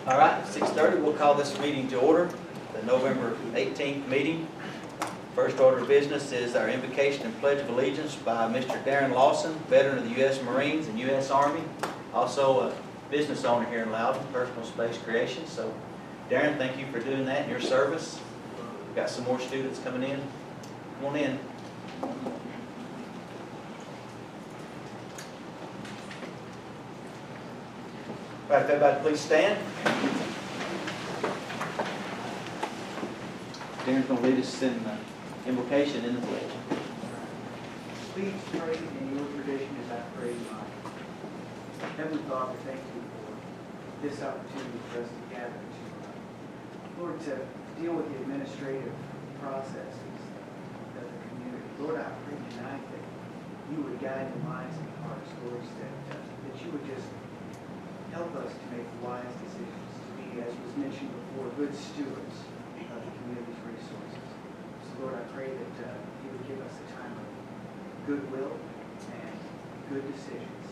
All right, 6:30, we'll call this meeting to order, the November 18th meeting. First order of business is our invocation and pledge of allegiance by Mr. Darren Lawson, veteran of the U.S. Marines and U.S. Army, also a business owner here in Loudon, Personal Space Creations. So, Darren, thank you for doing that in your service. We've got some more students coming in. Come on in. All right, if everybody please stand. Darren's going to lead us in invocation and the pledge. Please pray in your tradition as I pray in mine. Heavenly Father, thank you for this opportunity for us to gather to, Lord, to deal with the administrative processes of the community. Lord, I pray tonight that you would guide the minds and hearts, Lord, that you would just help us to make wise decisions, to be, as was mentioned before, good stewards of the community's resources. So, Lord, I pray that you would give us a time of goodwill and good decisions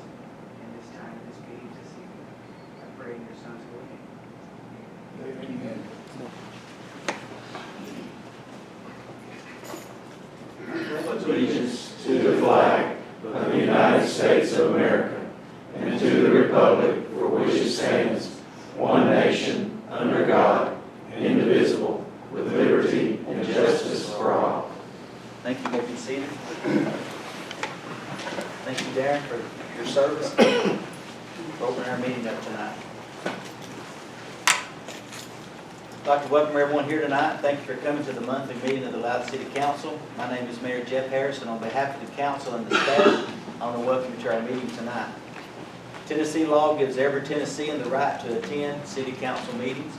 in this time, in this meeting this evening. I pray in your Son's holy name. Amen. Allegiance to the flag of the United States of America and to the republic for which it stands, one nation, under God, indivisible, with liberty and justice for all. Thank you, Deputy Senator. Thank you, Darren, for your service. For opening our meeting up tonight. I'd like to welcome everyone here tonight. Thank you for coming to the monthly meeting of the Loudon City Council. My name is Mayor Jeff Harrison. On behalf of the council and the staff, I want to welcome you to our meeting tonight. Tennessee law gives every Tennessean the right to attend city council meetings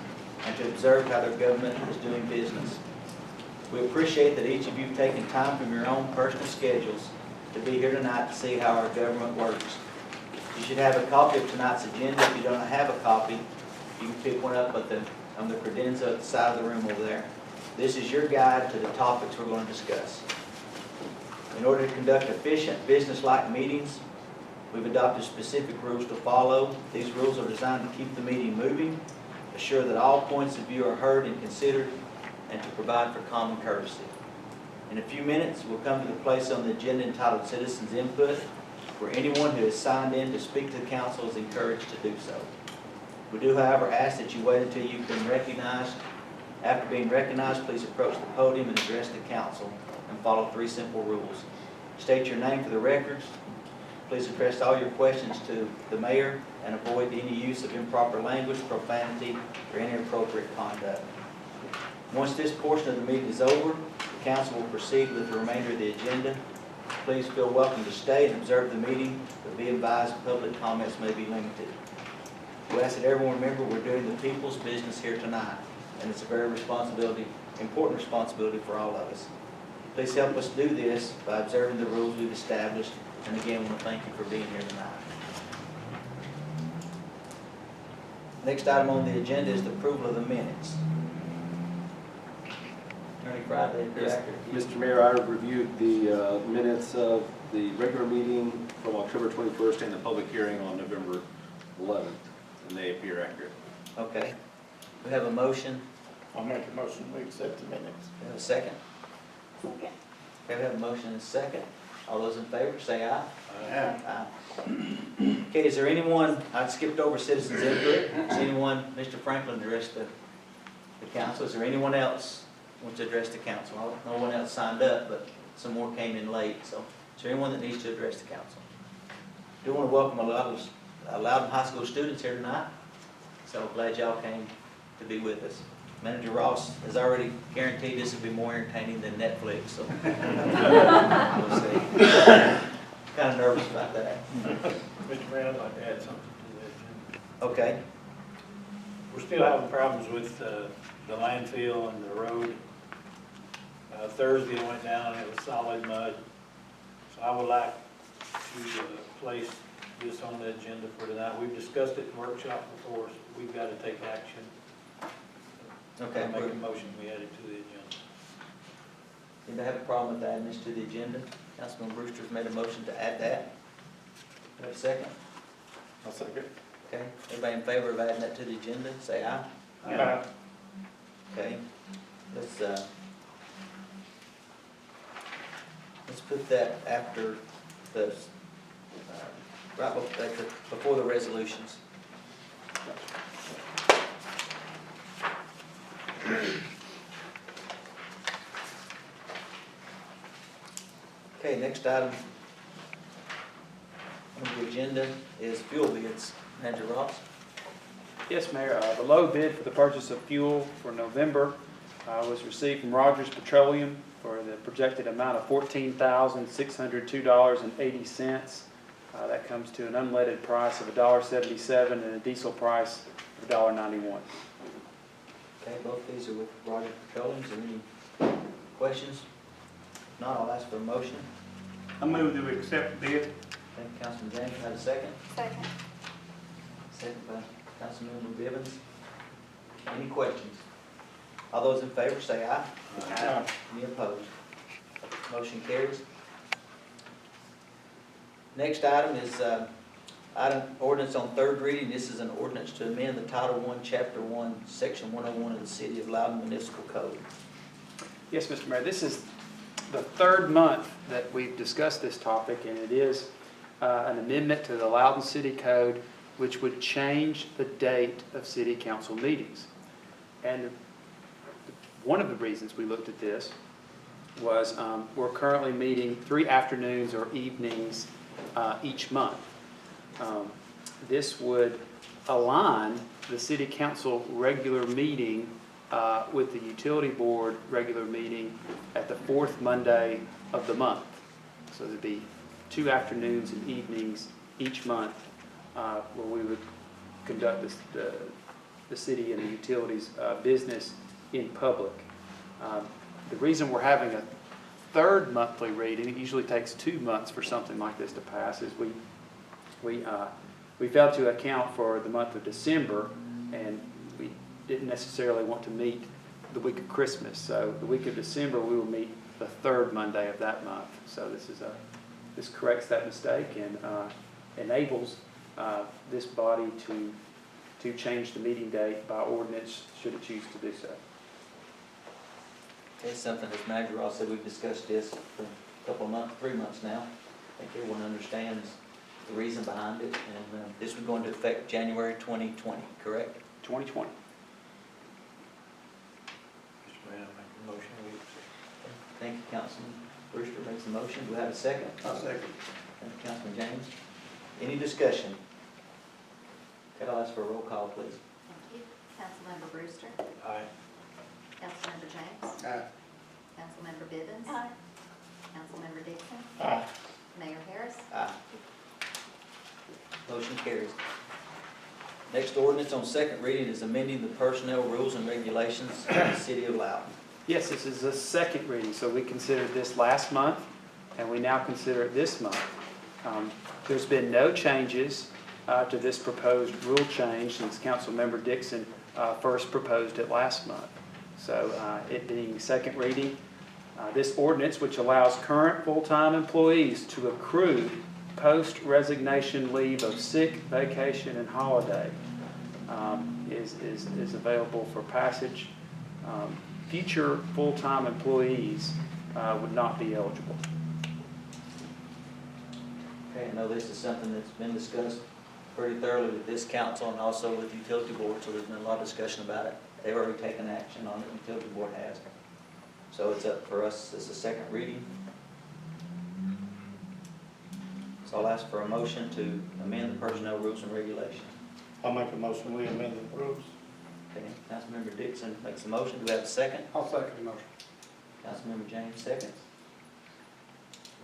and to observe how their government is doing business. We appreciate that each of you have taken time from your own personal schedules to be here tonight to see how our government works. You should have a copy of tonight's agenda. If you don't have a copy, you can pick one up on the credenza at the side of the room over there. This is your guide to the topics we're going to discuss. In order to conduct efficient, business-like meetings, we've adopted specific rules to follow. These rules are designed to keep the meeting moving, assure that all points of view are heard and considered, and to provide for common courtesy. In a few minutes, we'll come to the place on the agenda entitled Citizens Input, where anyone who has signed in to speak to the council is encouraged to do so. We do, however, ask that you wait until you've been recognized. After being recognized, please approach the podium and address the council and follow 3 simple rules. State your name for the records. Please address all your questions to the mayor and avoid any use of improper language, profanity, or inappropriate conduct. Once this portion of the meeting is over, the council will proceed with the remainder of the agenda. Please feel welcome to stay and observe the meeting, but be advised public comments may be limited. We ask that everyone remember we're doing the people's business here tonight, and it's a very important responsibility for all of us. Please help us do this by observing the rules we've established, and again, I want to thank you for being here tonight. Next item on the agenda is the approval of the minutes. Attorney Friday, Yes, Mr. Mayor, I reviewed the minutes of the regular meeting from October 21st and the public hearing on November 11th, and they appear accurate. Okay. We have a motion. I'll make a motion, we accept the minutes. We have a second. Okay, we have a motion and a second. All those in favor, say aye. Aye. Okay, is there anyone, I skipped over citizens input. Is anyone, Mr. Franklin, address the council? Is there anyone else who wants to address the council? No one else signed up, but some more came in late. So is there anyone that needs to address the council? I do want to welcome a lot of Loudon High School students here tonight. So glad y'all came to be with us. Manager Ross has already guaranteed this will be more entertaining than Netflix, so we'll see. Kind of nervous about that. Mr. Mayor, I'd like to add something to that. Okay. We're still having problems with the landfill and the road. Thursday I went down and it was solid mud. So I would like to place this on the agenda for tonight. We've discussed it in workshop before, so we've got to take action. Okay. I'll make a motion, we add it to the agenda. Anybody have a problem with adding this to the agenda? Councilman Brewster's made a motion to add that. Do I have a second? I'll second. Okay, everybody in favor of adding that to the agenda, say aye. Aye. Okay, let's put that after the, before the resolutions. Okay, next item on the agenda is fuel bids. Manager Ross? Yes, Mayor. The low bid for the purchase of fuel for November was received from Rogers Petroleum for the projected amount of $14,602.80. That comes to an unleaded price of $1.77 and a diesel price of $1.91. Okay, both these are with Roger Petroleum. Is there any questions? If not, I'll ask for a motion. I move that we accept the bid. Thank you, Councilman James. Have a second? Second. Second by Councilmember Bivens. Any questions? All those in favor say aye. Aye. Any opposed? Motion carries. Next item is item ordinance on third reading. This is an ordinance to amend the Title I, Chapter 1, Section 101 of the City of Loudon Municipal Code. Yes, Mr. Mayor. This is the third month that we've discussed this topic, and it is an amendment to the Loudon City Code, which would change the date of city council meetings. And one of the reasons we looked at this was we're currently meeting 3 afternoons or evenings each month. This would align the city council regular meeting with the utility board regular meeting at the 4th Monday of the month. So there'd be 2 afternoons and evenings each month where we would conduct the city and the utilities business in public. The reason we're having a third monthly reading, it usually takes 2 months for something like this to pass, is we failed to account for the month of December, and we didn't necessarily want to meet the week of Christmas. So the week of December, we will meet the 3rd Monday of that month. So this corrects that mistake and enables this body to change the meeting date by ordinance should it choose to do so. It's something, as Manager Ross said, we've discussed this for a couple of months, 3 months now. I think everyone understands the reason behind it, and this would go into effect January 2020, correct? 2020. Mr. Mayor, I make the motion we accept. Thank you, Councilman Brewster makes the motion. Do we have a second? I'll second. Thank you, Councilman James. Any discussion? Okay, I'll ask for a roll call, please. Thank you. Councilmember Brewster. Aye. Councilmember James. Aye. Councilmember Bivens. Aye. Councilmember Dixon. Aye. Mayor Harris. Aye. Motion carries. Next ordinance on second reading is amending the personnel rules and regulations of the City of Loudon. Yes, this is the second reading, so we considered this last month, and we now consider it this month. There's been no changes to this proposed rule change since Councilmember Dixon first proposed it last month. So it being second reading, this ordinance, which allows current full-time employees to accrue post-resignation leave of sick, vacation, and holiday, is available for passage. Future full-time employees would not be eligible. Okay, I know this is something that's been discussed pretty thoroughly with this council and also with the utility board, so there's been a lot of discussion about it. They've already taken action on it, the utility board has. So it's up for us as a second reading. So I'll ask for a motion to amend the personnel rules and regulations. I'll make a motion we amend the rules. Okay, Councilmember Dixon makes a motion. Do we have a second? I'll second the motion. Councilmember James seconds.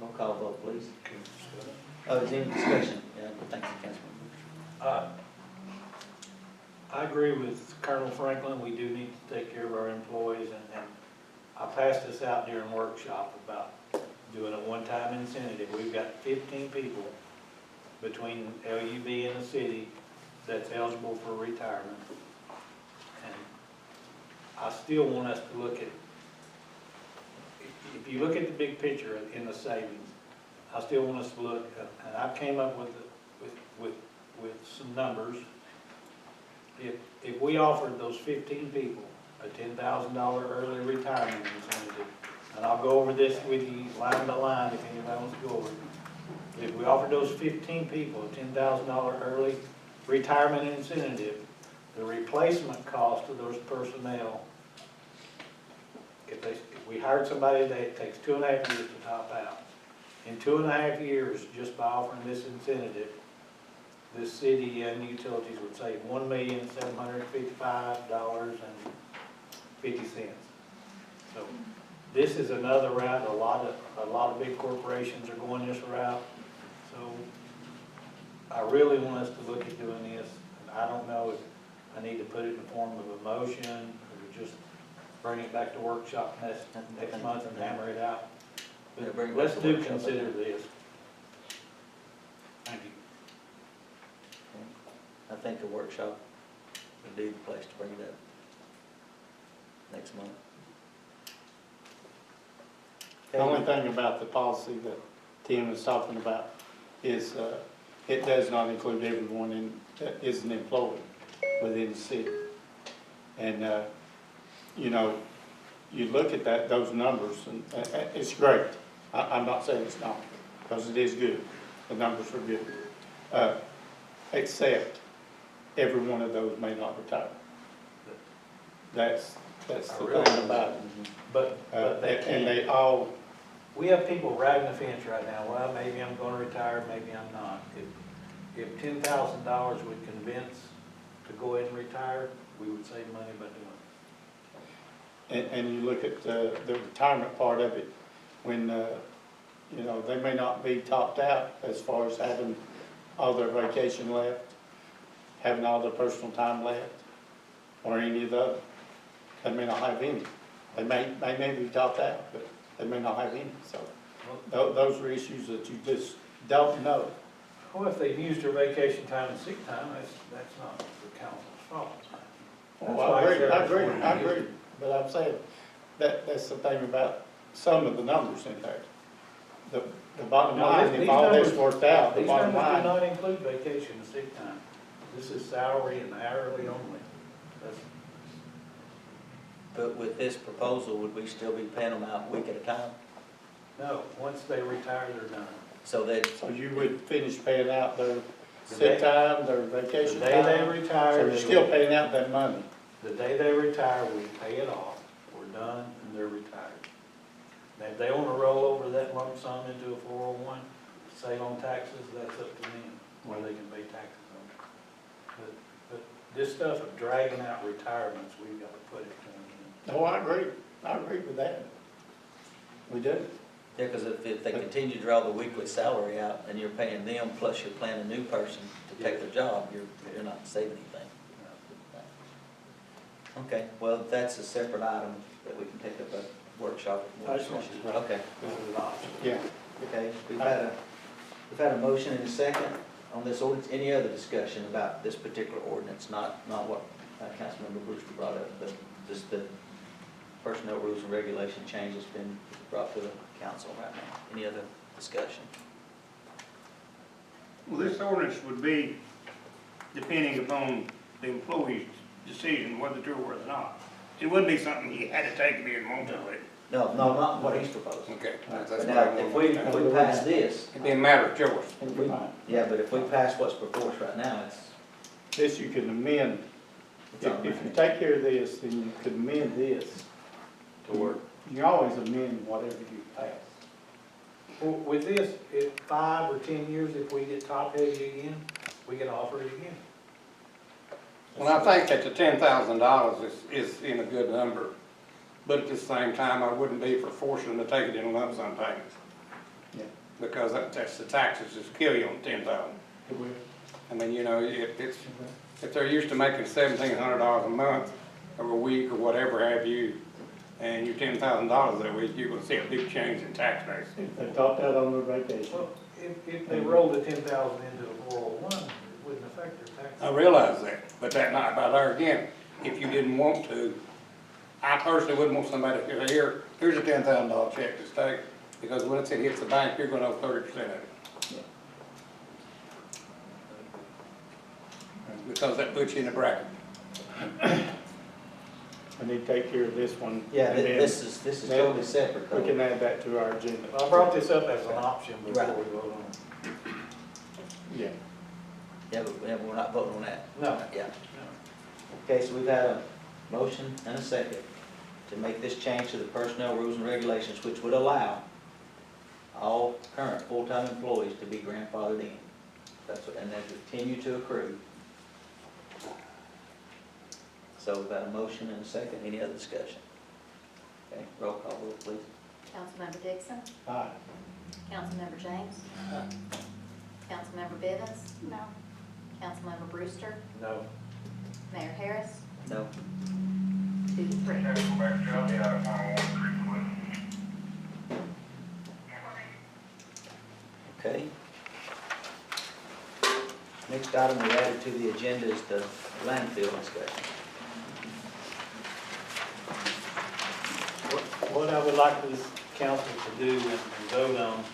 Roll call vote, please. Oh, is there any discussion? Yeah, thank you, Councilmember. I agree with Colonel Franklin, we do need to take care of our employees, and I passed this out during workshop about doing a one-time incentive. We've got 15 people between LUB and the city that's eligible for retirement. And I still want us to look at, if you look at the big picture in the savings, I still want us to look, and I came up with some some numbers. If we offered those 15 people a $10,000 early retirement incentive, and I'll go over this with you line by line if anybody wants to go over it. If we offered those 15 people a $10,000 early retirement incentive, the replacement cost of those personnel, if we hired somebody that it takes 2.5 years to top out. In 2.5 years, just by offering this incentive, this city and utilities would save $1,755.50. So this is another route. A lot of big corporations are going this route. So I really want us to look at doing this. And I don't know if I need to put it in the form of a motion or just bring it back to workshop next month and hammer it out. Yeah, But bring it back let's to do workshop. consider this. Thank you. I think a workshop would be the place to bring it up next month. The only thing about the policy that Tim was talking about is, it does not include everyone that is an employee within the city. And, you know, you look at those numbers, and it's great. I'm not saying it's not, because it is good. The numbers are good. Except every one of those may not retire. That's the thing about it. But they And can't. they all, We have people riding the fence right now, well, maybe I'm gonna retire, maybe I'm not. If $10,000 would convince to go ahead and retire, we would save money by doing it. and you look at the retirement part of it, when, you know, they may not be topped out as far as having all their vacation left, having all their personal time left, or any of the other. They may not have any. They may be topped out, but they may not have any, so those are issues that you just don't know. Well, if they've used their vacation time and sick time, that's not the council's fault. Well, I agree, but I'm saying, that's the thing about some of the numbers in there. The bottom No, line, these if all this numbers- worked out, the These bottom numbers do line, not include vacation and sick time. This is salary and hourly only. That's, But with this proposal, would we still be paying them out a week at a time? no, once they retire, they're done. So that, so you would finish paying out their The sick day- time, their The vacation day they time. retire, So you're they still will- paying out that money. the day they retire, we pay it off. We're done and they're retired. Now, if they want to roll over that lump sum into a 401, save on taxes, that's up to them, where they can pay taxes on it. But this stuff of dragging out retirements, we've got to put it to an end. No, I agree with that. We do. yeah, because if they continue to draw the weekly salary out and you're paying them, plus you're paying a new person to take their job, you're not saving anything. Okay, well, that's a separate item that we can take up at workshop. I just want you to- Okay, This is an option. Yeah. okay, we've had a motion and a second on this ordinance. Any other discussion about this particular ordinance, not what Councilmember Brewster brought up, but just the personnel rules and regulation change that's been brought to the council right now? Any other discussion? Well, this ordinance would be depending upon the employee's decision whether to or whether not. It wouldn't be something he had to take if he didn't want to, would it? No, not what he's proposing. Okay. But now, if we pass this, It'd be a matter of choice. yeah, but if we pass what's before us right now, it's This you can amend. If you take care of this, then you could amend this. to work. You can always amend whatever you pass. Well, with this, if 5 or 10 years, if we get top heavy again, we can offer it again. Well, I think that the $10,000 is in a good number, but at the same time, I wouldn't be for forcing them to take it in lump sum payments. Yeah. Because that's the taxes just kill you on 10,000. I mean, you know, if they're used to making $1,700 a month or a week or whatever have you, and you're $10,000 that week, you're gonna see a big change in tax base. If they topped out on their vacation. Well, if they rolled the 10,000 into a 401, it wouldn't affect their taxes. I realize that, but that not, but there again, if you didn't want to, I personally wouldn't want somebody to say, here's a $10,000 check to take, because once it hits the bank, you're gonna owe 30% of it. because that puts you in a bracket. We need to take care of this one. Yeah, and then this is totally separate We can though. add that to our agenda. I brought this up as an option before Right. we vote on it. Yeah. Yeah, but we're not voting on that. No. Yeah. Okay, so we've had a motion and a second to make this change to the personnel rules and regulations, which would allow all current full-time employees to be grandfathered in. That's what, and then continue to accrue. So we've got a motion and a second. Any other discussion? Okay, roll call vote, please. Councilmember Dixon? Aye. Councilmember James? Councilmember Bivens? No. Councilmember Brewster? No. Mayor Harris? No. 2 to 3. Okay. Next item we added to the agenda is the landfill discussion. What I would like this council to do and vote on,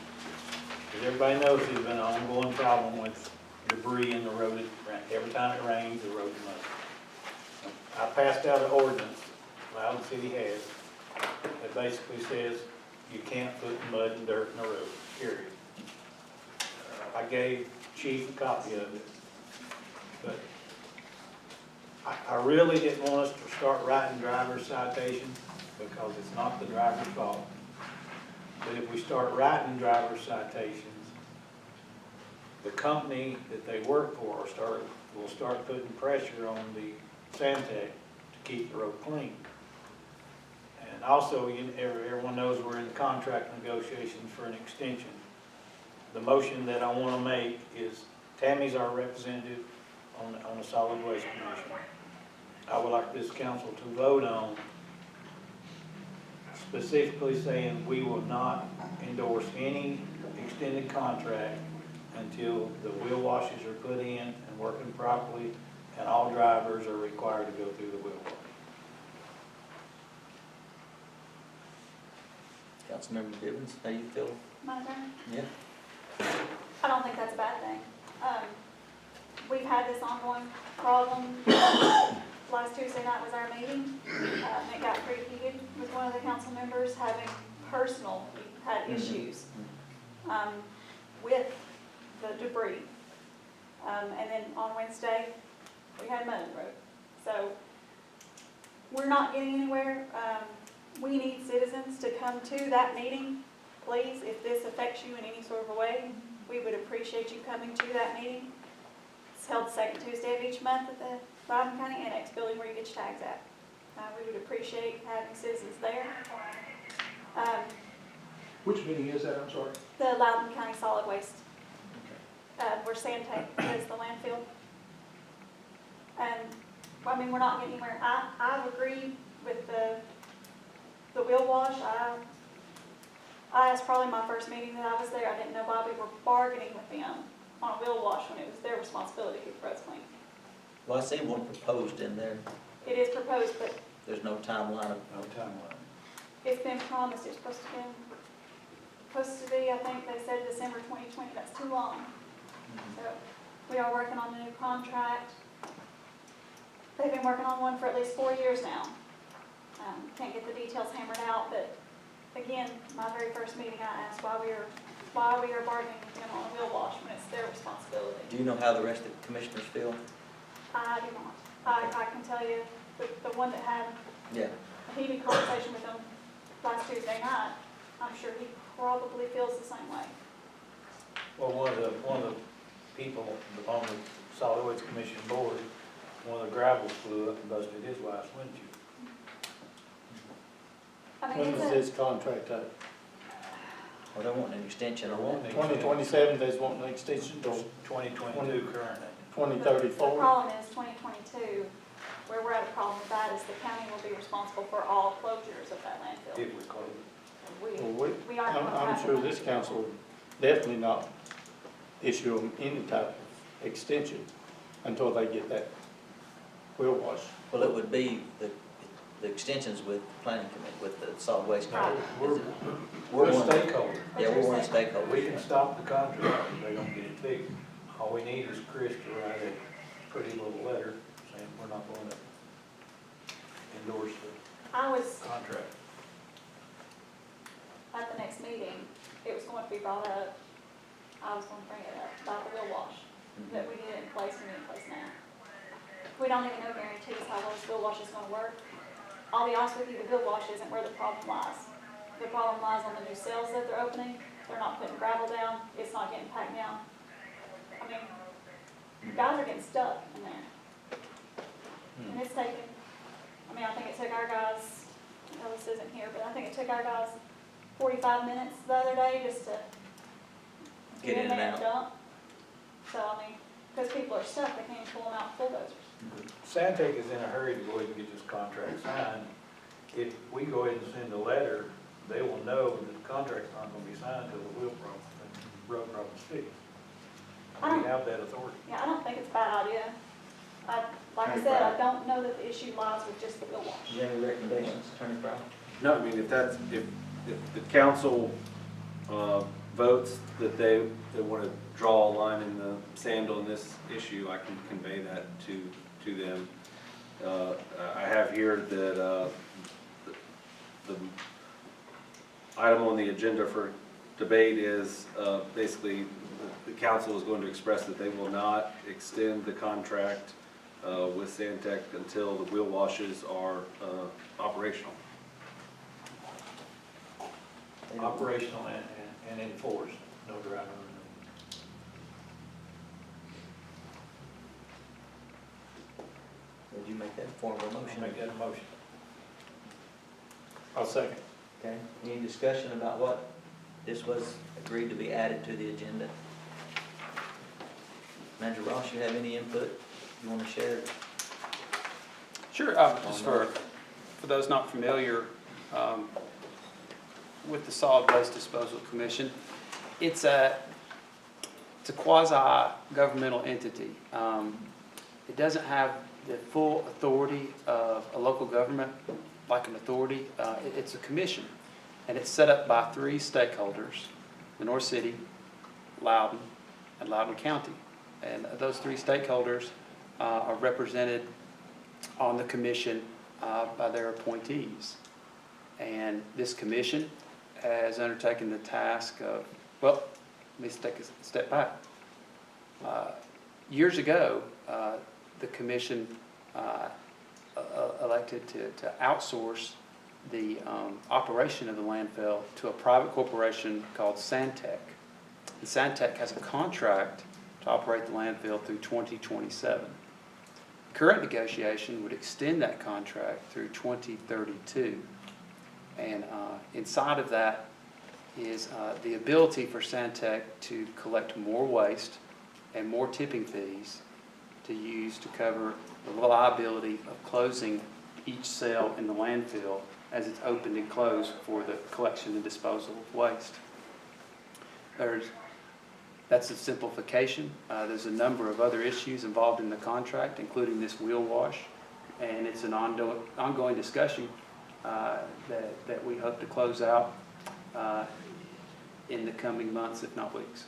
because everybody knows there's been an ongoing problem with debris in the road. Every time it rains, the road mud. I passed out an ordinance, Loudon City has, that basically says you can't put mud and dirt in the road, period. I gave Chief a copy of it, but I really didn't want us to start writing driver's citations, because it's not the driver's fault. But if we start writing driver's citations, the company that they work for will start putting pressure on the Santec to keep the road clean. And also, everyone knows we're in contract negotiations for an extension. The motion that I want to make is, Tammy's our representative on the Solid Waste Commission. I would like this council to vote on specifically saying we will not endorse any extended contract until the wheel washes are put in and working properly, and all drivers are required to go through the wheel wash. Councilmember Gibbons, how you feel? My turn? Yeah. I don't think that's a bad thing. We've had this ongoing problem. Last Tuesday night was our meeting. It got pretty heated with one of the council members having had issues with the debris. And then on Wednesday, we had mud in the road. So we're not getting anywhere. We need citizens to come to that meeting. Please, if this affects you in any sort of a way, we would appreciate you coming to that meeting. It's held the second Tuesday of each month at the Loudon County Annex building where you get your tags at. We would appreciate having citizens there. Which meeting is that, I'm sorry? The Loudon County Solid Waste, where Santec is the landfill. And, I mean, we're not getting anywhere. I agree with the wheel wash. That's probably my first meeting that I was there. I didn't know why we were bargaining with them on a wheel wash when it was their responsibility to keep the roads clean. Well, I see one proposed in there. It is proposed, but There's no timeline of, No timeline. it's been promised. It's supposed to be, I think they said December 2020. That's too long. So we are working on a new contract. They've been working on one for at least 4 years now. Can't get the details hammered out, but again, my very first meeting, I asked why we are bargaining with them on a wheel wash when it's their responsibility. do you know how the rest of the commissioners feel? I do not. I can tell you, the one that had Yeah. a heated conversation with them last Tuesday night, I'm sure he probably feels the same way. Well, one of the people on the Solid Waste Commission board, one of the gravels flew up and busted his wife's windshield. I mean, When it's is a, this contract up? Well, they want an extension on that. 2027, they just want an extension till 2022 currently. the 2034? problem is 2022, where we're at a problem with that is the county will be responsible for all closures of that landfill. If we close it. Well, We aren't going to I'm have sure one. this council will definitely not issue them any type of extension until they get that wheel wash. Well, it would be the extensions with the planning committee, with the solid waste. Right. committee. We're a one- stakeholder. Yeah, we're one stakeholder. We can stop the contract if they don't get it fixed. All we need is Chris to write a pretty little letter. not going to endorse the I was, contract. at the next meeting, it was going to be brought up, I was going to bring it up, about the wheel wash, that we need it in place, we need it in place now. We don't even know guarantees how well this wheel wash is gonna work. I'll be honest with you, the wheel wash isn't where the problem lies. The problem lies on the new cells that they're opening, they're not putting gravel down, it's not getting packed down. I mean, guys are getting stuck in there. And it's taken, I mean, I think it took our guys, Ellis isn't here, but I think it took our guys 45 minutes the other day just to Get in and there out. dump. So, I mean, because people are stuck, they can't even pull them out with bulldozers. Santec is in a hurry to go ahead and get this contract signed. If we go ahead and send a letter, they will know that the contract's not gonna be signed until the wheel problem, the road problem's fixed. We have that authority. Yeah, I don't think it's a bad idea. Like I said, I don't know that the issue lies with just the wheel wash. Do you have any recommendations, Attorney Brown? No, I mean, if the council votes that they want to draw a line in the sand on this issue, I can convey that to them. I have here that the item on the agenda for debate is basically the council is going to express that they will not extend the contract with Santec until the wheel washes are operational. Operational and enforced, no driver. Would you make that formal motion? Make that a motion. I'll second. Okay, any discussion about what this was agreed to be added to the agenda? Manager Ross, you have any input you want to share? Sure, just for those not familiar with the Solid Waste Disposal Commission, it's a quasi-governmental entity. It doesn't have the full authority of a local government, like an authority. It's a commission, and it's set up by three stakeholders: Lenoir City, Loudoun, and Loudoun County. And those three stakeholders are represented on the commission by their appointees. And this commission has undertaken the task of, well, let me take a step back. Years ago, the commission elected to outsource the operation of the landfill to a private corporation called Santec. And Santec has a contract to operate the landfill through 2027. Current negotiation would extend that contract through 2032. And inside of that is the ability for Santec to collect more waste and more tipping fees to use to cover the liability of closing each cell in the landfill as it's opened and closed for the collection and disposal of waste. That's a simplification. There's a number of other issues involved in the contract, including this wheel wash, and it's an ongoing discussion that we hope to close out in the coming months, if not weeks.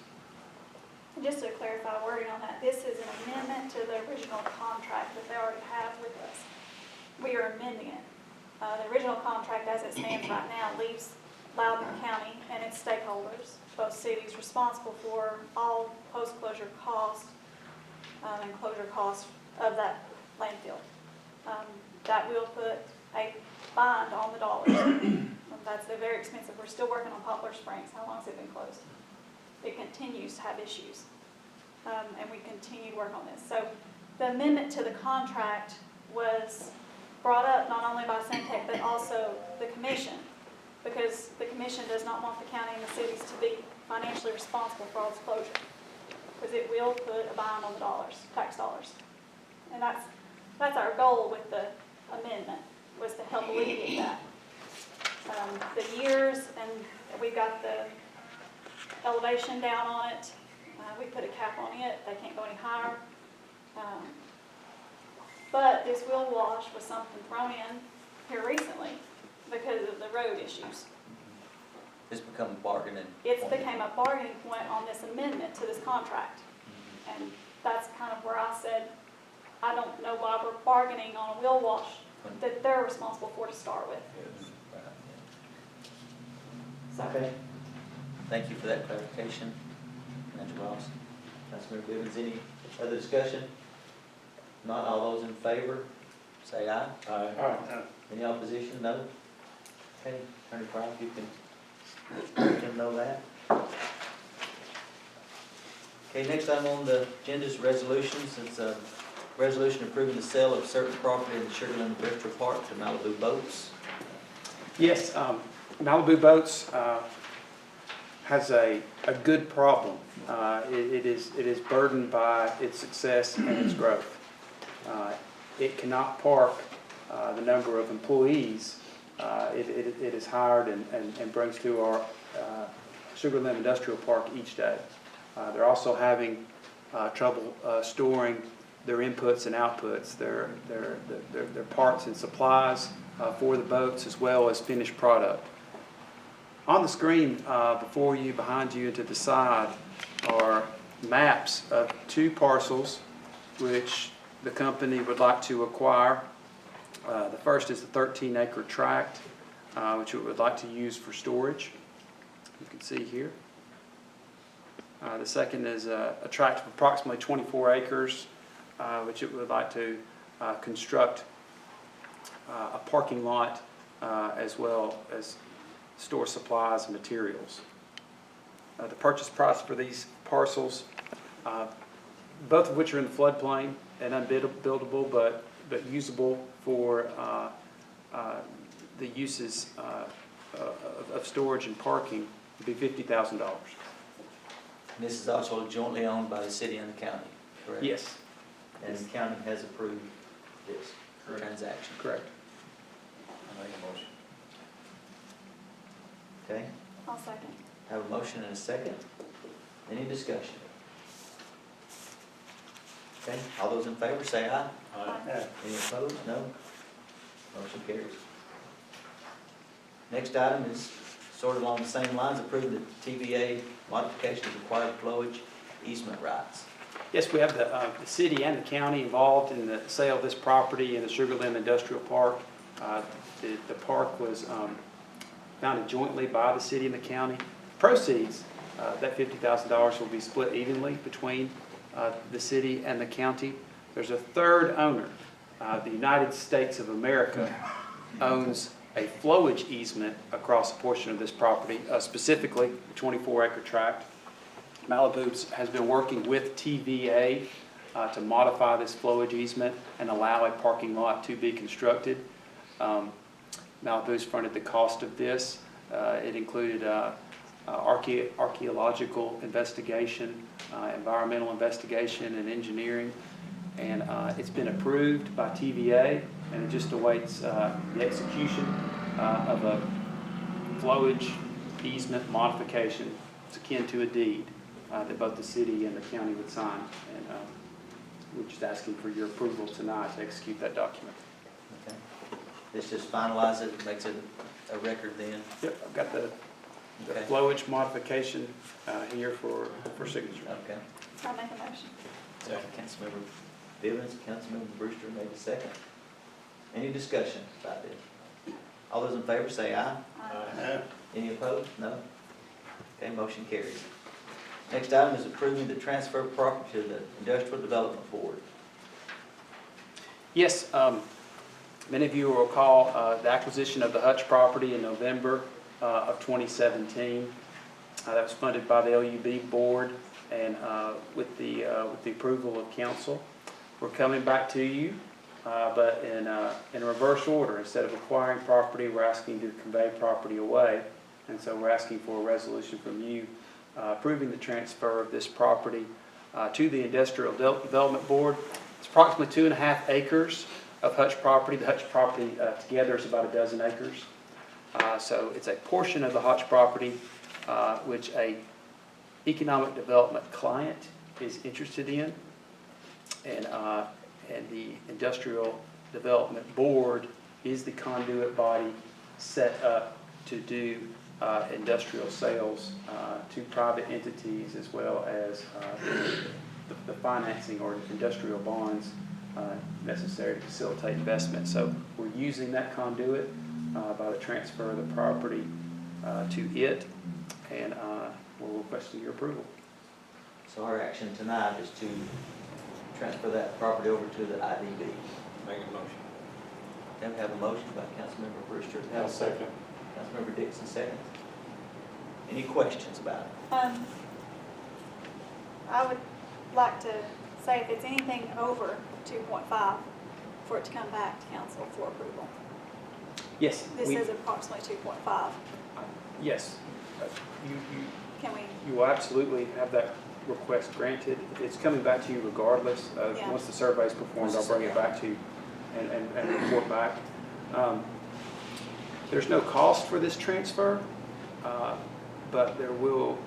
And just to clarify wording on that, this is an amendment to the original contract that they already have with us. We are amending it. The original contract as it stands right now leaves Loudoun County and its stakeholders, both cities, responsible for all post-closure costs and closure costs of that landfill. That will put a bind on the dollars. That's very expensive. We're still working on Poplar Springs. How long has it been closed? It continues to have issues. And we continue to work on this. So the amendment to the contract was brought up not only by Santec, but also the commission, because the commission does not want the county and the cities to be financially responsible for all this closure, because it will put a bind on the dollars, tax dollars. And that's our goal with the amendment, was to help alleviate that. The years, and we've got the elevation down on it. We put a cap on it. They can't go any higher. But this wheel wash was something thrown in here recently because of the road issues. It's become a bargaining. It's became a bargaining point on this amendment to this contract. And that's kind of where I said, I don't know why we're bargaining on a wheel wash that they're responsible for to start with. Okay. Thank you for that clarification, Manager Ross. Councilmember Bivens, any other discussion? Not all those in favor, say aye. All right. Any opposition? No? Okay, Attorney Price, you can let them know that. Okay, next item on the agenda is resolutions. It's a resolution approving the sale of certain property in the Sugarland Industrial Park to Malibu Boats. Yes, Malibu Boats has a good problem. It is burdened by its success and its growth. It cannot park the number of employees it is hired and brings to our Sugarland Industrial Park each day. They're also having trouble storing their inputs and outputs, their parts and supplies for the boats, as well as finished product. On the screen before you, behind you, and to the side are maps of 2 parcels which the company would like to acquire. The first is a 13-acre tract which it would like to use for storage. You can see here. The second is a tract of approximately 24 acres which it would like to construct a parking lot as well as store supplies and materials. The purchase price for these parcels, both of which are in the floodplain and unbuildable, but usable for the uses of storage and parking, would be $50,000. This is also jointly owned by the city and the county, correct? Yes, And the county has approved this transaction. correct. I make a motion. Okay, I'll second. have a motion and a second. Any discussion? Okay, all those in favor say aye. Any opposed? No? Motion carries. Next item is sort of along the same lines, approving the TVA modification of required flowage easement rights. Yes, we have the city and the county involved in the sale of this property in the Sugarland Industrial Park. The park was founded jointly by the city and the county. Proceeds, that $50,000 will be split evenly between the city and the county. There's a third owner. The United States of America owns a flowage easement across a portion of this property, specifically a 24-acre tract. Malibu has been working with TVA to modify this flowage easement and allow a parking lot to be constructed. Malibu's fronted the cost of this. It included archaeological investigation, environmental investigation, and engineering. And it's been approved by TVA, and it just awaits the execution of a flowage easement modification. It's akin to a deed that both the city and the county would sign. And we're just asking for your approval tonight to execute that document. Okay. This just finalizes it, makes it a record then. Yep, I've got the Okay. flowage modification here for signature. Okay. I'll make a motion. Councilmember Bivens, Councilmember Brewster made a second. Any discussion about this? All those in favor say aye. Any opposed? No? Okay, motion carries. Next item is approving the transfer of property to the Industrial Development Board. Yes, many of you will recall the acquisition of the Hutch property in November of 2017. That was funded by the LUB board and with the approval of council. We're coming back to you, but in a reverse order. Instead of acquiring property, we're asking to convey property away. And so we're asking for a resolution from you approving the transfer of this property to the Industrial Development Board. It's approximately 2.5 acres of Hutch property. The Hutch property together is about 12 acres. So it's a portion of the Hutch property which a economic development client is interested in, and the Industrial Development Board is the conduit body set up to do industrial sales to private entities, as well as the financing or industrial bonds necessary to facilitate investment. So we're using that conduit by the transfer of the property to it, and we're requesting your approval. So our action tonight is to transfer that property over to the IDB. Make a motion. Then we have a motion by Councilmember Brewster. I'll second. Councilmember Dixon seconds. Any questions about it? I would like to say if it's anything over 2.5, for it to come back to council for approval. Yes. This is approximately 2.5. Yes. You Can we, you will absolutely have that request granted. It's coming back to you regardless. Yeah. Once the survey's performed, I'll bring it back to you and report back. There's no cost for this transfer, but there will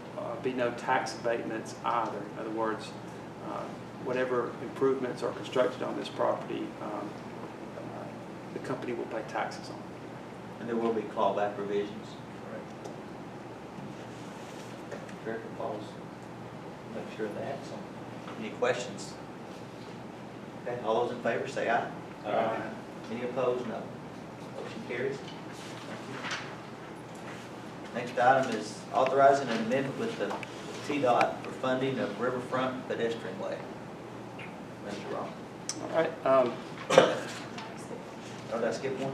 be no tax abatements either. In other words, whatever improvements are constructed on this property, the company will pay taxes on. And there will be clawback provisions. Director Pauls, make sure of that. So, any questions? Okay, all those in favor say aye. Aye. Any opposed? No. Motion carries. Thank you. Next item is authorizing an amendment with the TDOT for funding of Riverfront pedestrian way. Mr. Ron. All right. Oh, did I skip one?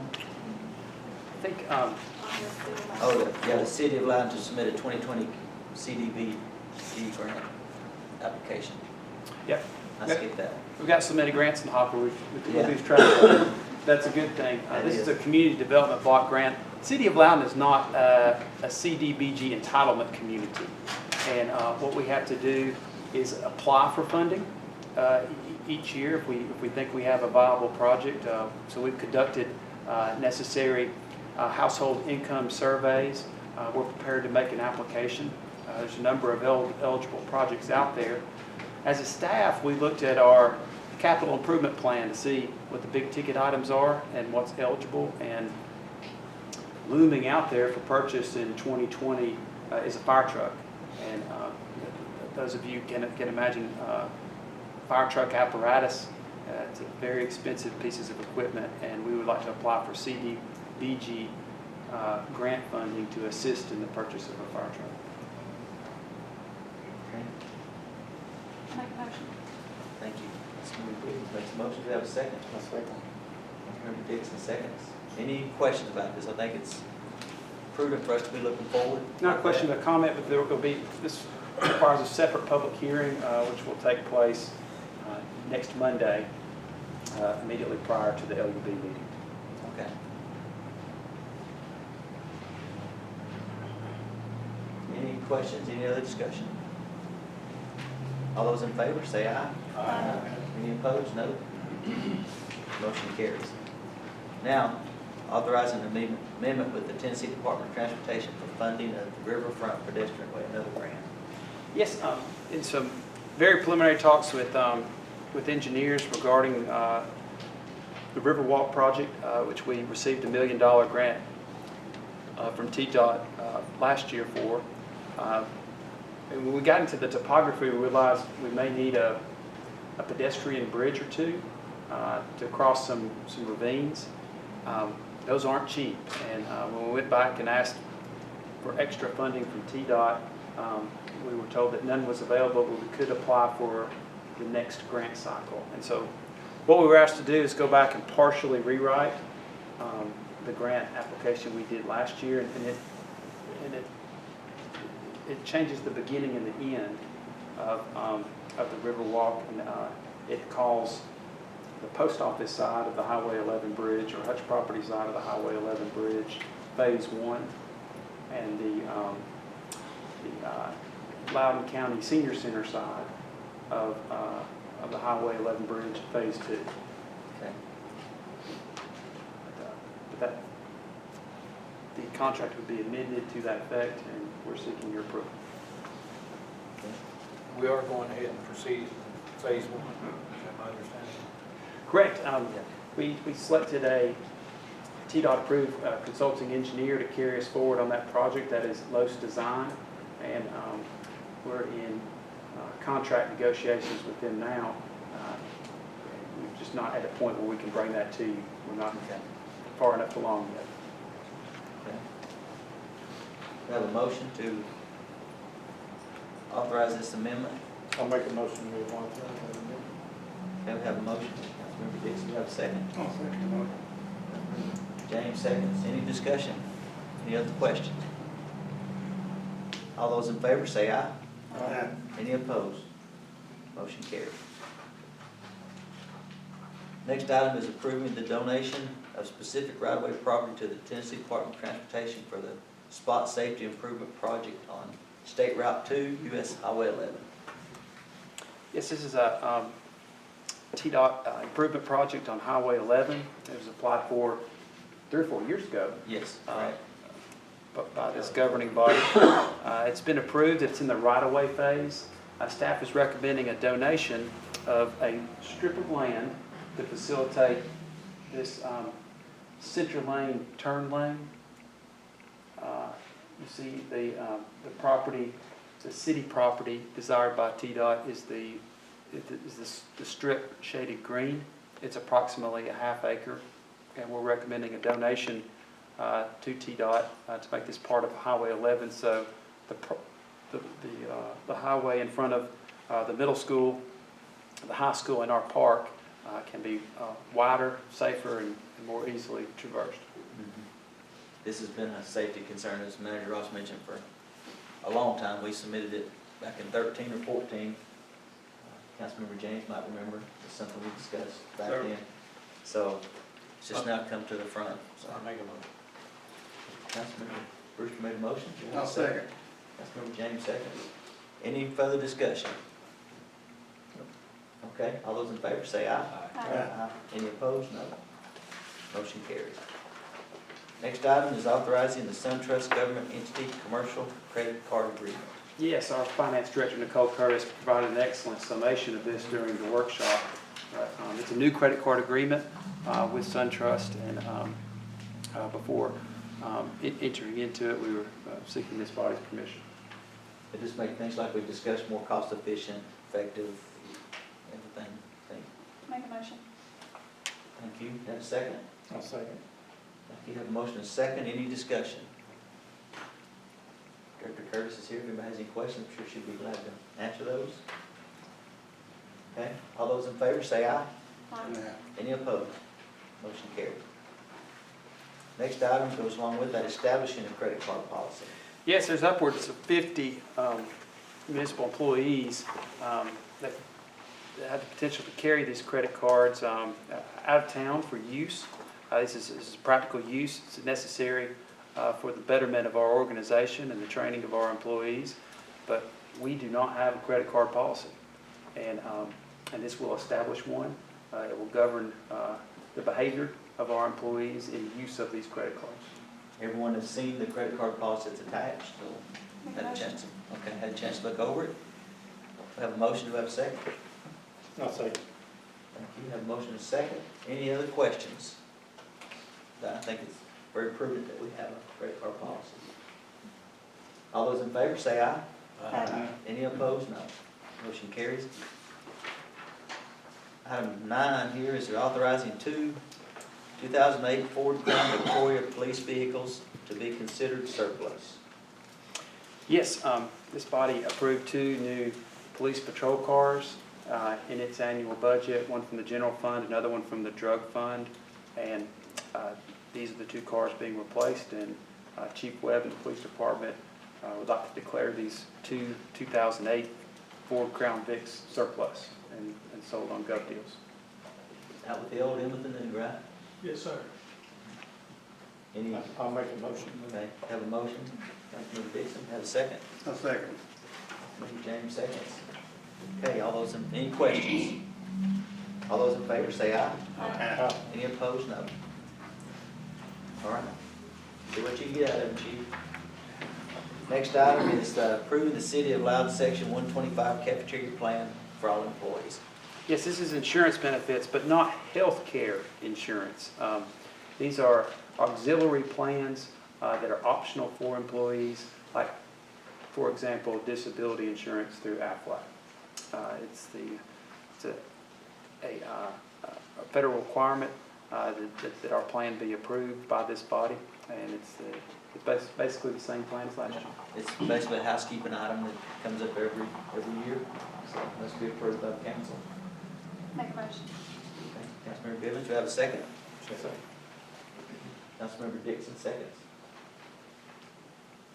I think The City of Loudon to submit a 2020 CDBG grant application. Yep. I skipped that. We've got so many grants in the hopper, we've Yeah. lose track of it. That's a good thing. That This is. is a community development block grant. City of Loudon is not a CDBG entitlement community. And what we have to do is apply for funding each year if we think we have a viable project. So we've conducted necessary household income surveys. We're prepared to make an application. There's a number of eligible projects out there. As a staff, we looked at our capital improvement plan to see what the big ticket items are and what's eligible. And looming out there for purchase in 2020 is a fire truck. And those of you can imagine fire truck apparatus. It's a very expensive pieces of equipment, and we would like to apply for CDBG grant funding to assist in the purchase of a fire truck. Okay. make a motion? Thank you. Councilmember Williams makes a motion. Do we have a second? Councilmember Dixon seconds. Any questions about this? I think it's prudent for us to be looking forward. Not a question, but a comment, but there will be, this requires a separate public hearing, which will take place next Monday, immediately prior to the LUB meeting. Okay. Any questions, any other discussion? All those in favor, say aye. Aye. Any opposed? No. Motion carries. Now, authorizing an amendment with the Tennessee Department of Transportation for funding of the Riverfront pedestrian way, another grant. Yes, in some very preliminary talks with engineers regarding the Riverwalk project, which we received $1 million grant from TDOT last year for. And when we got into the topography, we realized we may need a pedestrian bridge or two to cross some ravines. Those aren't cheap, and when we went back and asked for extra funding from TDOT, we were told that none was available, but we could apply for the next grant cycle. And so what we were asked to do is go back and partially rewrite the grant application we did last year, and it changes the beginning and the end of the Riverwalk, and it calls the post office side of the Highway 11 bridge, or Hutch property side of the Highway 11 bridge, Phase 1, and the Loudoun County Senior Center side of the Highway 11 bridge, Phase 2. Okay. But that, the contract would be amended to that effect, and we're seeking your approval. We are going ahead and proceed phase 1, is that my understanding? Correct. We selected a TDOT-approved consulting engineer to carry us forward on that project. That is Los Design, and we're in contract negotiations with them now. We've just not at a point where we can bring that to you. We're not far enough along yet. Okay. We have a motion to authorize this amendment. I'll make a motion to move on. Okay, we have a motion. Councilmember Dixon, do we have a second? I'll second James seconds. Any discussion? Any other questions? All those in favor say aye. Aye. Any opposed? Motion carried. Next item is approving the donation of specific right-of-way property to the Tennessee Department of Transportation for the Spot Safety Improvement Project on State Route 2, US Highway 11. Yes, this is a TDOT improvement project on Highway 11. It was applied for 3 or 4 years ago Yes, correct. by this governing body. It's been approved. It's in the right-of-way phase. Staff is recommending a donation of a strip of land to facilitate this center lane turn lane. You see the property, the city property desired by TDOT is the strip shaded green. It's approximately a ½ acre, and we're recommending a donation to TDOT to make this part of Highway 11. So the highway in front of the middle school, the high school, and our park can be wider, safer, and more easily traversed. This has been a safety concern, as Manager Ross mentioned, for a long time. We submitted it back in 13 or 14. Councilmember James might remember. It's something we discussed back Sir. then. So it's just now come to the front. So I'll make a motion. Councilmember Brewster made a motion. I'll second. Councilmember James seconds. Any further discussion? Okay, all those in favor say aye. Aye. Any opposed? No. Motion carries. Next item is authorizing the SunTrust Government Entity Commercial Credit Card Agreement. Yes, our Finance Director, Nicole Curtis, provided an excellent summation of this during the workshop. It's a new credit card agreement with SunTrust, and before entering into it, we were seeking this body's permission. It just makes things like we discussed more cost efficient, effective, everything. Make a motion. Thank you. Have a second? I'll second. You have a motion and a second. Any discussion? Director Curtis is here. If anybody has any questions, I'm sure she'd be glad to answer those. Okay, all those in favor say aye. Aye. Any opposed? Motion carried. Next item goes along with that, establishing a credit card policy. Yes, there's upwards of 50 municipal employees that have the potential to carry these credit cards out of town for use. This is practical use. It's necessary for the betterment of our organization and the training of our employees. But we do not have a credit card policy, and this will establish one. It will govern the behavior of our employees in use of these credit cards. Everyone has seen the credit card policy that's attached, so Make a had a motion. chance, okay, had a chance to look over it. We have a motion, do we have a second? I'll second. Thank you, have a motion and a second. Any other questions? I think it's very prudent that we have a credit card policy. All those in favor say aye. Aye. Any opposed? No. Motion carries. Item 9 here is authorizing 2008 Ford Crown Victoria police vehicles to be considered surplus. Yes, this body approved 2 new police patrol cars in its annual budget, one from the general fund, another one from the drug fund, and these are the 2 cars being replaced, and Chief Webb and the police department would like to declare these 2 2008 Ford Crown Vics surplus and sold on gov deals. Out with the old, in with the new, right? Yes, sir. Any, I'll make a motion. okay, have a motion. Councilmember Dixon, have a second. I'll second. Councilmember James seconds. Okay, all those in, any questions? All those in favor say aye. Aye. Any opposed? No. All right. See what you can get out of it, Chief. Next item is approving the City of Loudon Section 125 cafeteria plan for all employees. Yes, this is insurance benefits, but not health care insurance. These are auxiliary plans that are optional for employees, like, for example, disability insurance through Aflac. It's a federal requirement that our plan be approved by this body, and it's basically the same plan as last year. It's basically a housekeeping item that comes up every year, so it must be approved by the council. Make a motion. Okay. Councilmember Bivens, do we have a second? Councilmember Dixon, seconds.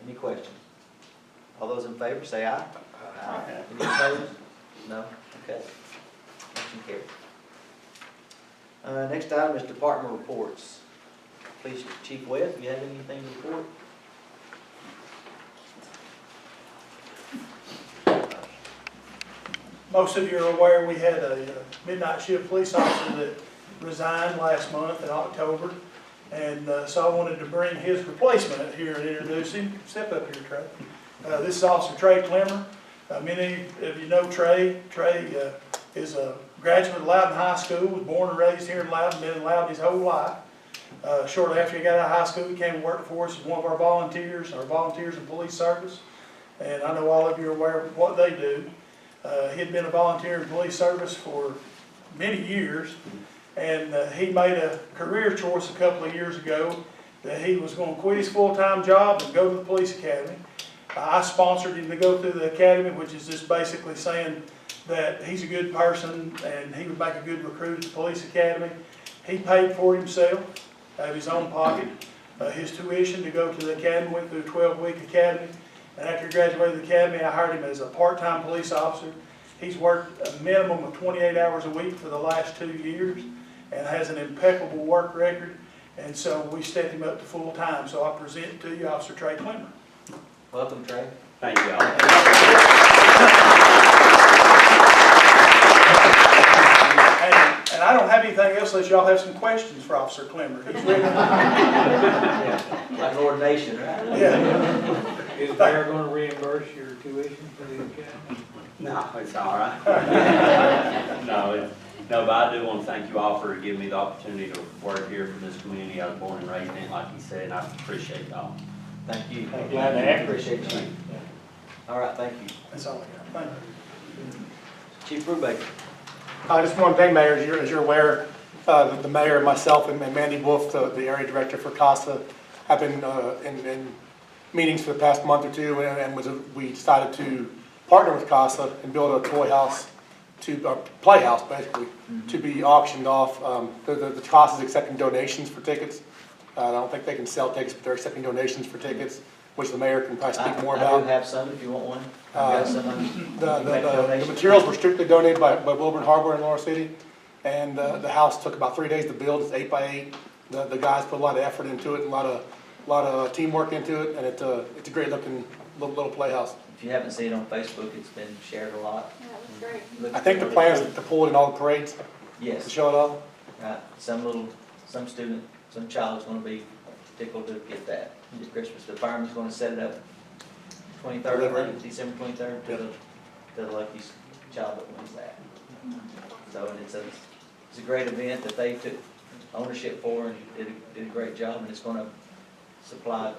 Any questions? All those in favor, say aye. Aye. Any opposed? No? Okay. Motion carries. Next item is department reports. Please, Chief Webb, do you have anything to report? Most of you are aware, we had a midnight shift police officer that resigned last month in October. And so I wanted to bring his replacement here and introduce him. Step up here, Trey. This is Officer Trey Clemmer. Many of you know Trey. Trey is a graduate of Loudon High School, was born and raised here in Loudon, been in Loudon his whole life. Shortly after he got out of high school, he came to work for us as one of our volunteers in police service. And I know all of you are aware of what they do. He had been a volunteer in police service for many years, and he made a career choice a couple of years ago that he was going to quit his full-time job and go to the police academy. I sponsored him to go through the academy, which is just basically saying that he's a good person and he would make a good recruit at the police academy. He paid for himself out of his own pocket. His tuition to go to the academy, went through a 12-week academy. And after he graduated the academy, I hired him as a part-time police officer. He's worked a minimum of 28 hours a week for the last 2 years and has an impeccable work record. And so we stepped him up to full-time. So I present to you Officer Trey Clemmer. Welcome, Trey. Thank you, all. And I don't have anything else unless y'all have some questions for Officer Clemmer. He's ready. Yeah, like an ordination, right? Yeah. Is Mayor gonna reimburse your tuition for the academy? No, it's all right. No, but I do want to thank you all for giving me the opportunity to work here for this community. I was born and raised in it, like you said, and I appreciate y'all. Thank you. Glad to have you. Appreciate you. All right, thank you. That's all I got. Thank you. Chief Brubaker. Just one thing, Mayor, as you're aware, the mayor, myself, and Mandy Wolf, the area director for CASA, have been in meetings for the past month or two, and we decided to partner with CASA and build a toy house, a playhouse basically, to be auctioned off. The CASA is accepting donations for tickets. I don't think they can sell tickets, but they're accepting donations for tickets, which the mayor can probably speak more about. I do have some if you want one. I've got some. The materials were strictly donated by Wilburn Harbor in Laurel City, and the house took about 3 days to build. It's 8 by 8. The guys put a lot of effort into it and a lot of teamwork into it, and it's a great looking little playhouse. If you haven't seen it on Facebook, it's been shared a lot. Yeah, it was great. Looks I think the really plan is good. to pull it in all the parades to Yes, show it off. right. Some student, some child's gonna be tickled to get that at Christmas. The fireman's gonna set it up 23rd, I think, December 23rd, to the lucky child that wins that. So, and it's a great event that they took ownership for and did a great job, and it's gonna supply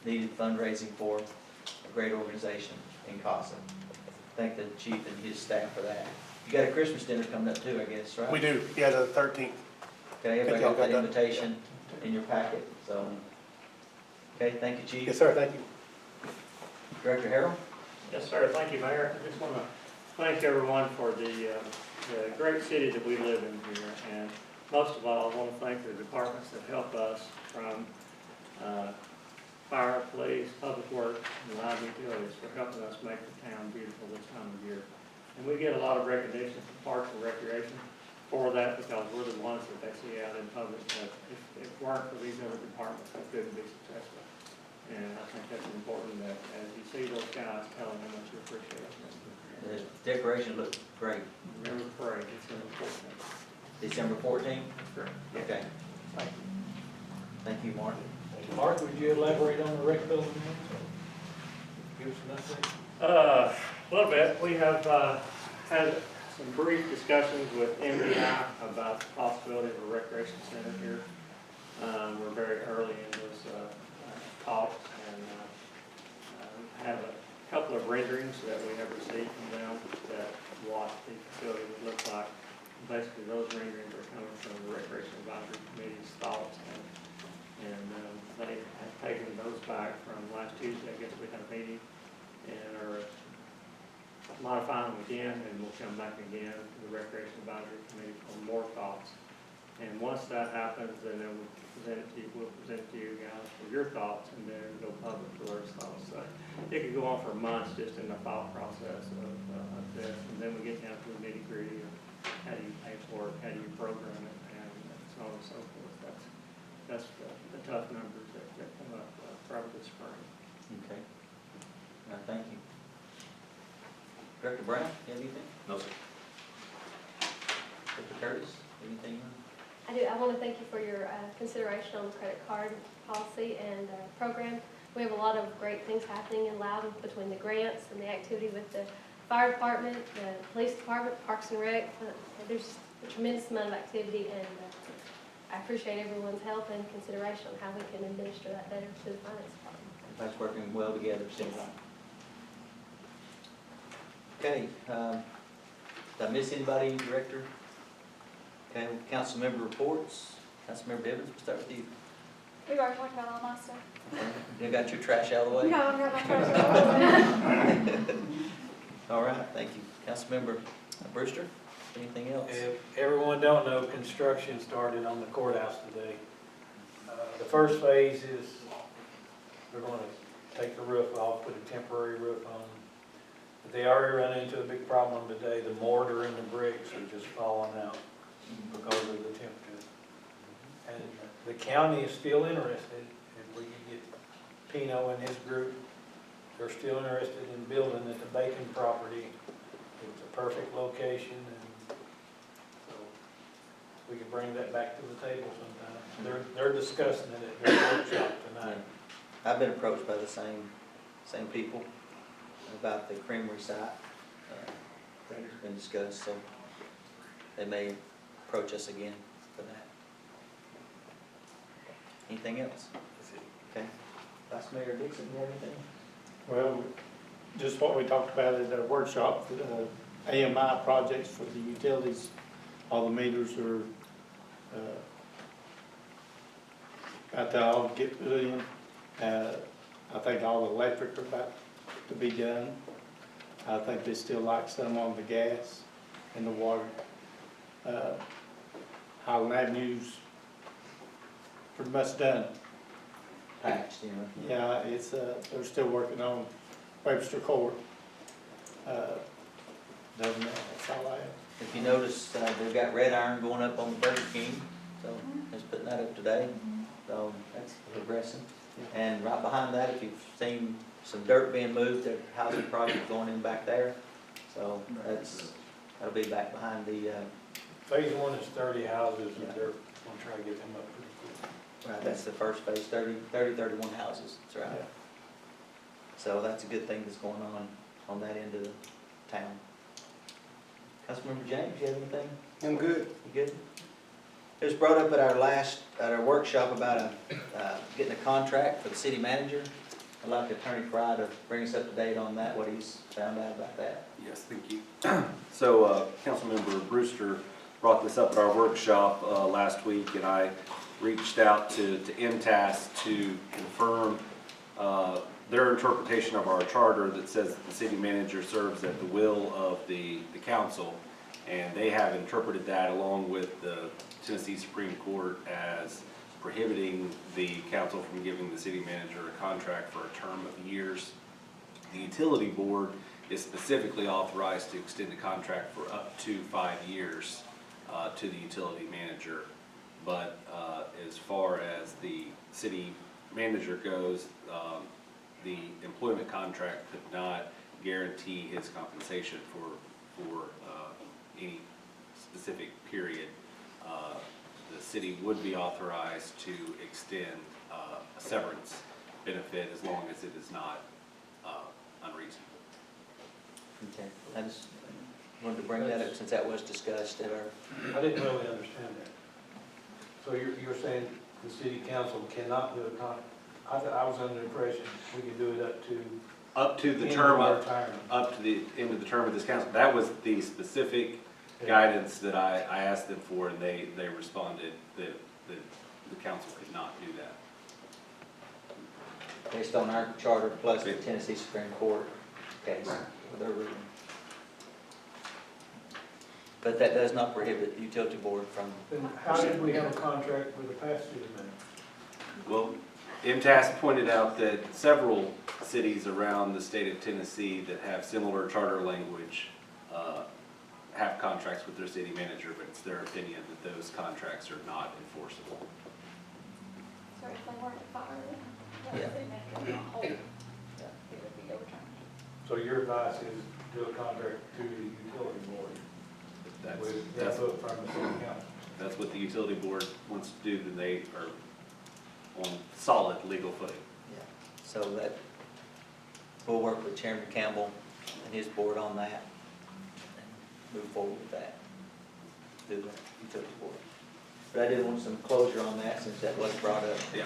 needed fundraising for a great organization in CASA. Thank the chief and his staff for that. You got a Christmas dinner coming up too, I guess, right? We do, yeah, the 13th. Okay, everybody Y'all got that got that? invitation in your packet, so. Okay, thank you, Chief. Yes, sir, thank you. Director Harrell? Yes, sir. Thank you, Mayor. I just want to thank everyone for the great city that we live in here. And most of all, I want to thank the departments that help us from fire, police, public works, and live utilities for helping us make the town beautiful this time of year. And we get a lot of recognition from Parks and Recreation for that because we're the ones that they see out in public. If it weren't for these other departments, we couldn't be successful. And I think that's important that as you see those guys, tell them how much you appreciate them. The decoration looked great. Remember the parade, it's important. December 14th? Correct. Okay. Thank you. Thank you, Mark. Mark, would you elaborate on the rec building? Give us an update. A little bit. We have had some brief discussions with MDI about the possibility of a recreation center here. We're very early in those talks, and we have a couple of renderings that we have received from them that what the facility would look like. basically those renderings are coming from the Recreation Advisory Committee's thoughts, and they have taken those back from last Tuesday. I guess we had a meeting and are modifying them again, and we'll come back again to the Recreation Advisory Committee for more thoughts. And once that happens, then we'll present it to you guys for your thoughts, and then go public for those thoughts. So it could go on for months just in the thought process of this, and then we get down to the nitty gritty of how do you pay for it, how do you program it, and so on and so forth. That's the tough numbers that come up probably this spring. Okay. Thank you. Director Brown, you have anything? No, sir. Director Curtis, anything? I do. I want to thank you for your consideration on the credit card policy and program. We have a lot of great things happening in Loudon between the grants and the activity with the fire department, the police department, Parks and Rec. There's a tremendous amount of activity, and I appreciate everyone's help and consideration on how we can administer that better to the finance department. Everybody's working well together, seems like. Okay, did I miss anybody, Director? Okay, council member reports. Councilmember Evans, we'll start with you. We've already talked about all my stuff. You got your trash out of the way? No, I've got my trash out. All right, thank you. Councilmember Brewster, anything else? If everyone don't know, construction started on the courthouse today. The first phase is they're going to take the roof off, put a temporary roof on. But they already run into a big problem today. The mortar and the bricks are just falling out because of the temperature. And the county is still interested. If we can get Pino and his group, they're still interested in building at the Bacon property. It's a perfect location, and so we can bring that back to the table sometime. They're discussing it at their workshop tonight. I've been approached by the same people about the creamery site. It's been discussed, so they may approach us again for that. Anything else? Okay. Vice Mayor Dixon, you have anything? Well, just what we talked about at our workshop, for the AMI projects for the utilities, all the meters are, got to all get put in. I think all the electric are about to be done. I think they still like some on the gas and the water. Highland Avenue's pretty much done. Patched, you know. Yeah, it's, they're still working on Webster Court. Other than that, that's all I have. If you notice, they've got red iron going up on the Burger King, so just putting that up today. So that's progressing. And right behind that, if you've seen some dirt being moved, there's a housing project going in back there. So that'll be back behind the, Phase one is 30 houses, and they're going to try to get them up pretty quick. right, that's the first phase, 31 houses, that's right. Yeah. So that's a good thing that's going on that end of the town. Councilmember James, you have anything? I'm good. You good? It was brought up at our workshop about getting a contract for the city manager. I'd like Attorney Fry to bring us up to date on that, what he's found out about that. Yes, thank you. So, Councilmember Brewster brought this up at our workshop last week, and I reached out to MTAS to confirm their interpretation of our charter that says that the city manager serves at the will of the council, and they have interpreted that along with the Tennessee Supreme Court as prohibiting the council from giving the city manager a contract for a term of years. The utility board is specifically authorized to extend a contract for up to 5 years to the utility manager. But as far as the city manager goes, the employment contract could not guarantee his compensation for any specific period. The city would be authorized to extend a severance benefit as long as it is not unreasonable. Okay, I just wanted to bring that up since that was discussed at our. I didn't really understand that. So you're saying the city council cannot do a contract? I was under the impression we could do it Up to the end term of our of, retirement. up to the end of the term of this council. That was the specific guidance that I asked them for, and they responded that the council could not do that. Based on our charter plus the Tennessee Supreme Court case with their ruling. But that does not prohibit the utility board from. Then how did we have a contract with the pass-through amendment? Well, MTAS pointed out that several cities around the state of Tennessee that have similar charter language have contracts with their city manager, but it's their opinion that those contracts are not enforceable. So if they weren't fired, Yeah. that would make it a whole, it would be overturned. So your advice is do a contract to the utility board with That's input from the city council. That's what the utility board wants to do, then they are on solid legal footing. Yeah. So that, we'll work with Chairman Campbell and his board on that and move forward with that. Do the utility board. But I did want some closure on that since that was brought up. Yeah,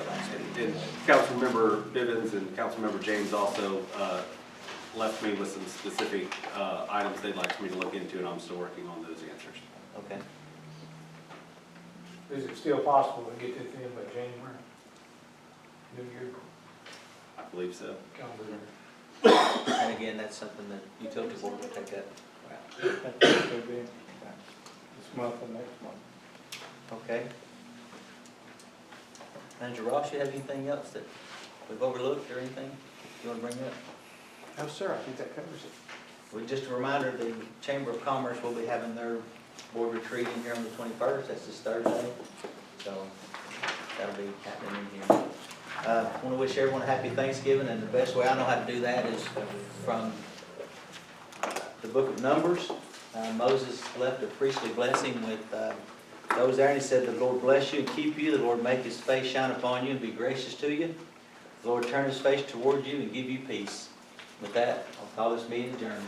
and Councilmember Bivens and Councilmember James also left me with some specific items they'd like for me to look into, and I'm still working on those answers. Okay. Is it still possible to get this in by January? New Year, I believe so. calendar year? And again, that's something that utility board will take up. That could be this month and next month. Okay. Manager Ross, you have anything else that we've overlooked or anything you want to bring up? No, sir, I think that covers it. Well, just a reminder, the Chamber of Commerce will be having their board retreat in here on the 21st. That's this Thursday. So that'll be happening in here. I want to wish everyone a happy Thanksgiving, and the best way I know how to do that is from the book of Numbers. Moses left a priestly blessing with those there, and he said, "The Lord bless you and keep you. The Lord make his face shine upon you and be gracious to you. The Lord turn his face toward you and give you peace." With that, I'll call this meeting adjourned.